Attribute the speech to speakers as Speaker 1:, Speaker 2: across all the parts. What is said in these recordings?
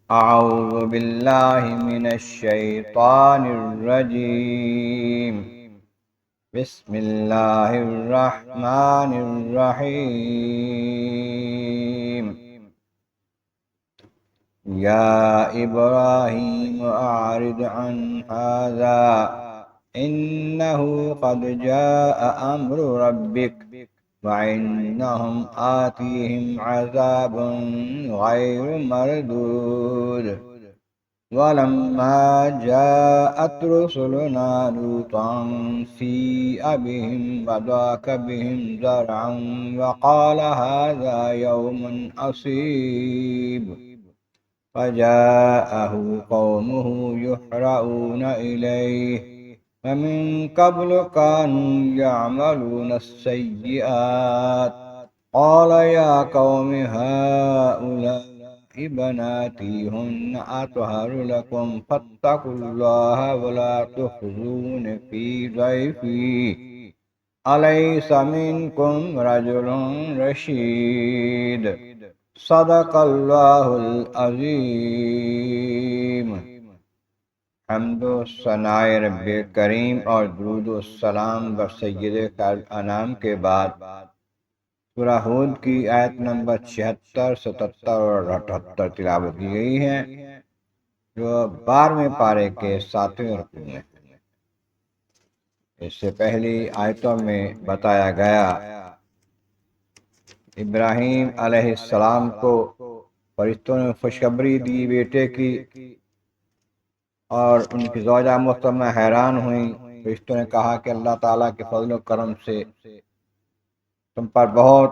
Speaker 1: أعوذ بالله من الشيطان الرجيم. بسم الله الرحمن الرحيم. يا إبراهيم أعرض عن هذا إنه قد جاء أمر ربك وإنهم آتيهم عذاب غير مردود. ولما جاءت رسلنا لوطا سيء بهم وضاق بهم ذرعا وقال هذا يوم عصيب فجاءه قومه يحرؤون إليه ومن قبل كانوا يعملون السيئات قال يا قوم هؤلاء بناتي هن أطهر لكم فاتقوا الله ولا تخزون في ضيفي أليس منكم رجل رشيد صدق اللہ العظیم۔ حمد و ثناء رب کریم اور درود و السلام بر سید خیر انام کے بعد سورہ ہود کی آیت نمبر 76، 77 اور 78 تلاوت کی گئی ہے، جو 12ویں پارے کے 7ویں رکوع میں۔ اس سے پہلی آیتوں میں بتایا گیا ابراہیم علیہ السلام کو فرشتوں نے خوشخبری دی بیٹے کی، اور ان کی زوجہ محترمہ حیران ہوئیں۔ فرشتوں نے کہا کہ اللہ تعالیٰ کے فضل و کرم سے تم پر بہت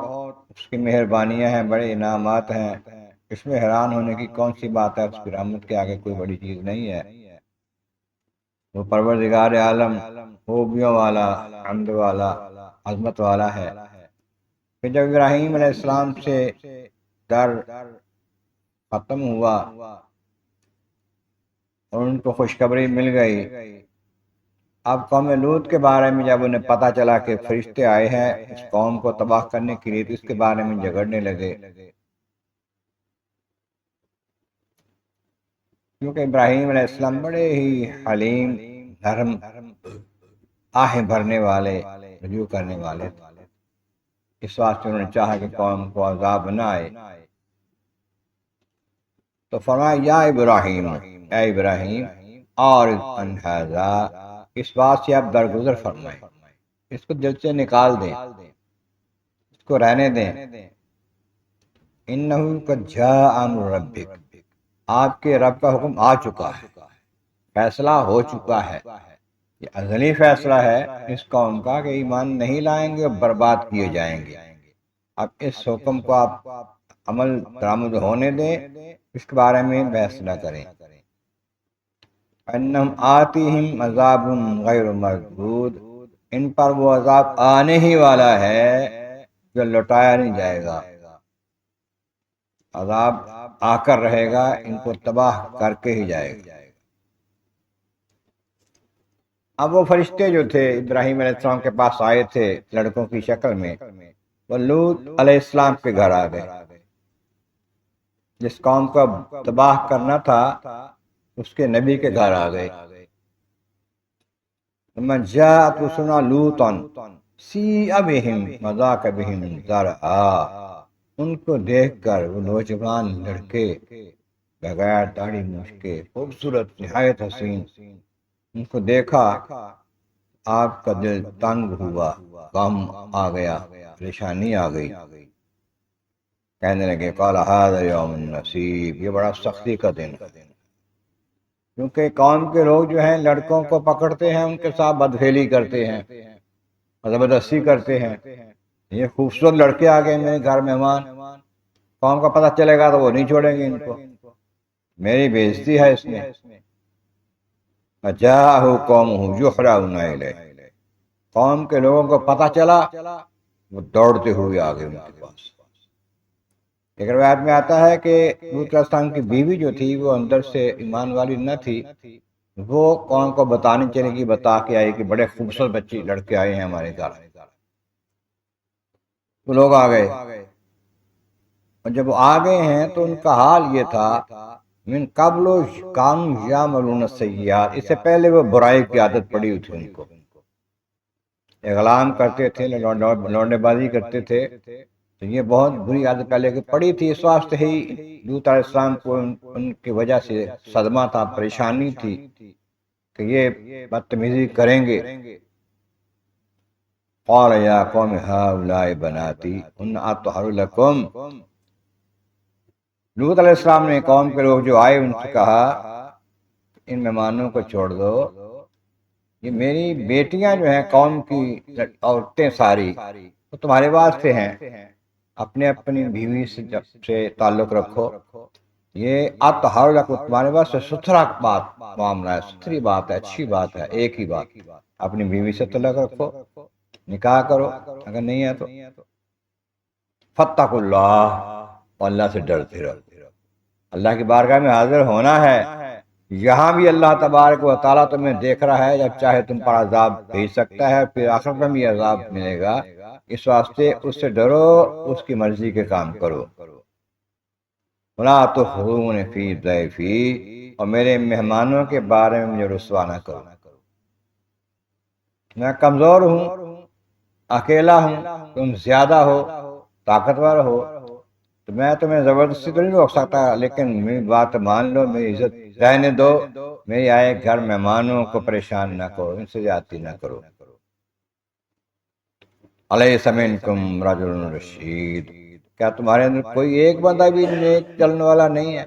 Speaker 1: اس کی مہربانیاں ہیں، بڑے انعامات ہیں، اس میں حیران ہونے کی کون سی بات ہے؟ اس کی رحمت کے آگے کوئی بڑی چیز نہیں ہے۔ وہ پروردگار عالم، خوبیوں والا، حمد والا، عظمت والا ہے۔ پھر جب ابراہیم علیہ السلام سے ڈر ختم ہوا اور ان کو خوشخبری مل گئی، اب قوم لوط کے بارے میں جب انہیں پتہ چلا کہ فرشتے آئے ہیں اس قوم کو تباہ کرنے کے لیے، تو اس کے بارے میں جھگڑنے لگے، کیونکہ ابراہیم علیہ السلام بڑے ہی حلیم، نرم، آہیں بھرنے والے، رجوع کرنے والے تھے۔ اس واسطے انہوں نے چاہا کہ قوم کو عذاب نہ آئے، تو فرمایا یا ابراہیم، اے ابراہیم، اعرض عن ھذا، اس بات سے آپ درگزر فرمائیں، اس کو دل سے نکال دیں، اس کو رہنے دیں۔ انہ قد جاء امر ربک، آپ کے رب کا حکم آ چکا ہے، فیصلہ ہو چکا ہے، یہ ازلی فیصلہ ہے اس قوم کا کہ ایمان نہیں لائیں گے اور برباد کیے جائیں گے۔ اب اس حکم کو آپ عمل درآمد ہونے دیں، اس کے بارے میں بحث نہ کریں۔ انہم آتیہم عذاب غیر مردود، ان پر وہ عذاب آنے ہی والا ہے جو لوٹایا نہیں جائے گا، عذاب آ کر رہے گا، ان کو تباہ کر کے ہی جائے گا۔ اب وہ فرشتے جو تھے ابراہیم علیہ السلام کے پاس آئے تھے لڑکوں کی شکل میں، وہ لوط علیہ السلام کے گھر آ گئے۔ جس قوم کو تباہ کرنا تھا اس کے نبی کے گھر آ گئے۔ لما جاءت رسلنا لوطا سیء بہم وضاق بہم ذرعا، ان کو دیکھ کر وہ نوجوان لڑکے بغیر داڑھی مونچھ کے، خوبصورت، نہایت حسین، ان کو دیکھا آپ کا دل تنگ ہوا، غم آ گیا، پریشانی آ گئی۔ کہنے لگے قال ھذا یوم نصیب، یہ بڑا سختی کا دن ہے، کیونکہ قوم کے لوگ جو ہیں لڑکوں کو پکڑتے ہیں، ان کے ساتھ بدفعلی کرتے ہیں، زبردستی کرتے ہیں۔ یہ خوبصورت لڑکے آ گئے میرے گھر مہمان، قوم کا پتہ چلے گا تو وہ نہیں چھوڑیں گے ان کو، میری بےعزتی ہے اس میں۔ فجاءہ قومہ یحرؤون الیہ، قوم کے لوگوں کو پتہ چلا، وہ دوڑتے ہوئے آ گئے ان کے پاس۔ ایک روایت میں آتا ہے کہ لوط علیہ السلام کی بیوی جو تھی وہ اندر سے ایمان والی نہ تھی، وہ قوم کو بتانے چلے گی، بتا کے آئی کہ بڑے خوبصورت بچے لڑکے آئے ہیں ہمارے گھر۔ وہ لوگ آ گئے، اور جب وہ آ گئے ہیں تو ان کا حال یہ تھا من قبل کانوا یعملون السیئات، اس سے پہلے وہ برائی کی عادت پڑی ہوئی تھی ان کو، اغلام کرتے تھے، لوٹے بازی کرتے تھے، تو یہ بہت بری عادت پہلے کی پڑی تھی۔ اس واسطے ہی لوط علیہ السلام کو ان کی وجہ سے صدمہ تھا، پریشانی تھی کہ یہ بدتمیزی کریں گے۔ قال یا قوم هؤلاء بناتی ان اطہر لکم، لوط علیہ السلام نے قوم کے لوگ جو آئے ان سے کہا ان مہمانوں کو چھوڑ دو، یہ میری بیٹیاں جو ہیں قوم کی عورتیں ساری وہ تمہارے واسطے ہیں، اپنے اپنی بیوی سے تعلق رکھو، یہ اطہر لکم تمہارے واسطے ستھرا بات معاملہ ہے، ستھری بات ہے، اچھی بات ہے، ایک ہی بات، اپنی بیوی سے تعلق رکھو، نکاح کرو، اگر نہیں ہے تو فتقوا اللہ، اور اللہ سے ڈرتے رہو۔ اللہ کی بارگاہ میں حاضر ہونا ہے، یہاں بھی اللہ تبارک و تعالیٰ تمہیں دیکھ رہا ہے، جب چاہے تم پر عذاب بھیج سکتا ہے، پھر آخرت میں بھی عذاب ملے گا، اس واسطے اس سے ڈرو، اس کی مرضی کے کام کرو۔ وَلَا تُخْزُونِ فِي ضَيْفِي، اور میرے مہمانوں کے بارے میں مجھے رسوا نہ کرو، میں کمزور ہوں، اکیلا ہوں، تم زیادہ ہو، طاقتور ہو، تو میں تمہیں زبردستی تو نہیں روک سکتا، لیکن میری بات مان لو، میری عزت رہنے دو، میرے آئے گھر مہمانوں کو پریشان نہ کرو، ان سے زیادتی نہ کرو۔ الیس منکم رجل رشید، کیا تمہارے اندر کوئی ایک بندہ بھی نیک چلنے والا نہیں ہے؟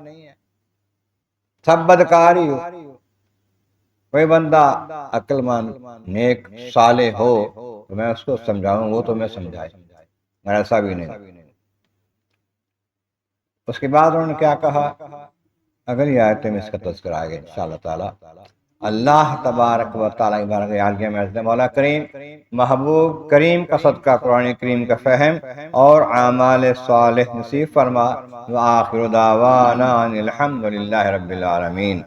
Speaker 1: سب بدکاری ہو، کوئی بندہ عقل مند نیک صالح ہو تو میں اس کو سمجھاؤں، وہ تو میں سمجھائے، مگر ایسا بھی نہیں۔ اس کے بعد انہوں نے کیا کہا، اگلی آیت میں اس کا تذکرہ آگے انشاءاللہ تعالی۔ اللہ تبارک و تعالیٰ بارک عالیہ میں مولا کریم محبوب کریم کا صدقہ قرآن کریم کا فہم اور اعمال صالح نصیب فرما، وآخر دعوانا ان الحمد للہ رب العالمین۔